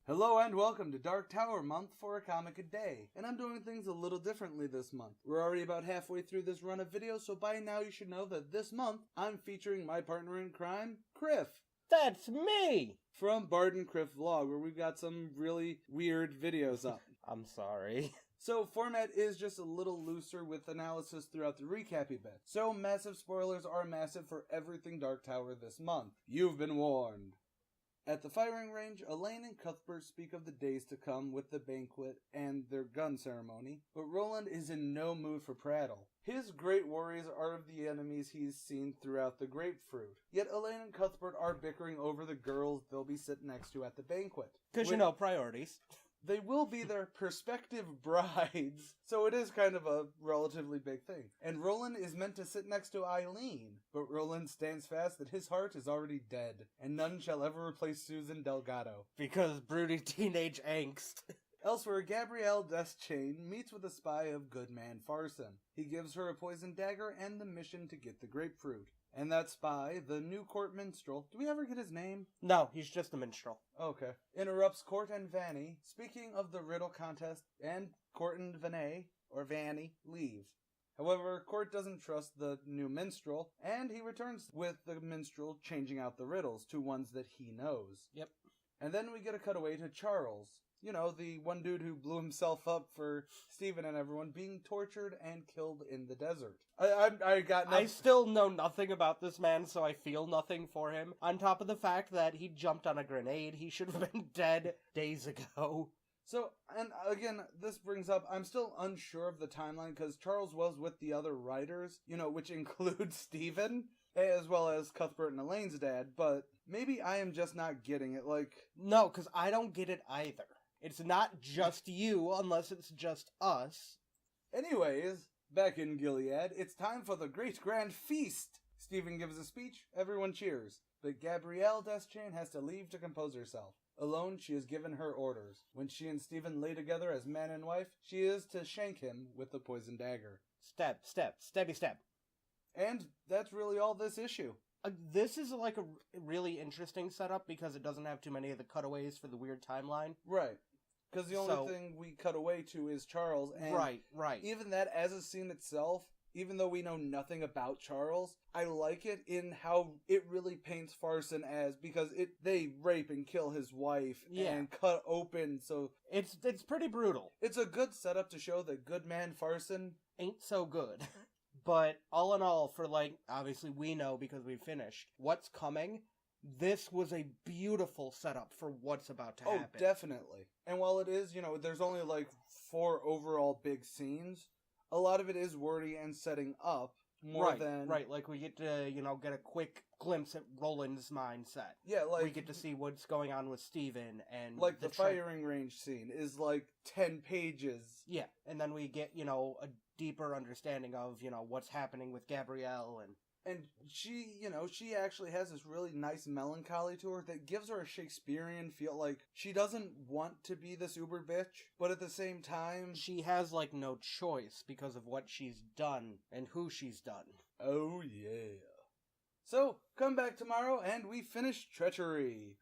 Hello and welcome to Dark Tower Month for a comic a day, and I'm doing things a little differently this month. We're already about halfway through this run of videos, so by now you should know that this month I'm featuring my partner in crime, Criff. That's me! From Bard and Criff Vlog, where we've got some really weird videos up. I'm sorry. So, format is just a little looser with analysis throughout the recappy bit. So, massive spoilers are massive for everything Dark Tower this month. You've been warned. At the firing range, Elaine and Cuthbert speak of the days to come with the banquet and their gun ceremony, but Roland is in no mood for prattle. His great worries are of the enemies he's seen throughout the grapefruit. Yet Elaine and Cuthbert are bickering over the girls they'll be sitting next to at the banquet. Because you know, priorities. They will be their prospective brides, so it is kind of a relatively big thing. And Roland is meant to sit next to Eileen, but Roland stands fast that his heart is already dead, and none shall ever replace Susan Delgado. Because broody teenage angst. Elsewhere, Gabrielle Deschain meets with a spy of Goodman Farson. He gives her a poisoned dagger and the mission to get the grapefruit. And that spy, the new court minstrel, do we ever get his name? No, he's just a minstrel. Okay. Interrupts Court and Vanny, speaking of the riddle contest, and Court and Vanny, leave. However, Court doesn't trust the new minstrel, and he returns with the minstrel changing out the riddles to ones that he knows. Yep. And then we get a cutaway to Charles. You know, the one dude who blew himself up for Stephen and everyone being tortured and killed in the desert. I still know nothing about this man, so I feel nothing for him. On top of the fact that he jumped on a grenade, he should have been dead days ago. So, and again, this brings up, I'm still unsure of the timeline, because Charles was with the other writers, you know, which includes Stephen, as well as Cuthbert and Elaine's dad, but maybe I am just not getting it, like... No, because I don't get it either. It's not just you, unless it's just us. Anyways, back in Gilead, it's time for the great grand feast! Stephen gives a speech, everyone cheers, but Gabrielle Deschain has to leave to compose herself. Alone, she is given her orders. When she and Stephen lay together as man and wife, she is to shank him with the poisoned dagger. Stab, stabby stab. And that's really all this issue. This is like a really interesting setup because it doesn't have too many of the cutaways for the weird timeline. Right. Because the only thing we cut away to is Charles. And right. Even that as a scene itself, even though we know nothing about Charles, I like it in how it really paints Farson as, because they rape and kill his wife and cut open, so... It's pretty brutal. It's a good setup to show that Goodman Farson ain't so good. But all in all, for obviously we know because we finished what's coming, this was a beautiful setup for what's about to happen. Oh, definitely. And while it is, there's only 4 overall big scenes, a lot of it is wordy and setting up more than... Right, we get to, get a quick glimpse at Roland's mindset. Yeah, we get to see what's going on with Stephen and... the firing range scene is 10 pages. Yeah, and then we get, a deeper understanding of, what's happening with Gabrielle and... And she, she actually has this really nice melancholy to her that gives her a Shakespearean feel. She doesn't want to be this uber bitch, but at the same time... She has, no choice because of what she's done and who she's done. Oh, yeah. So, come back tomorrow and we finish Treachery.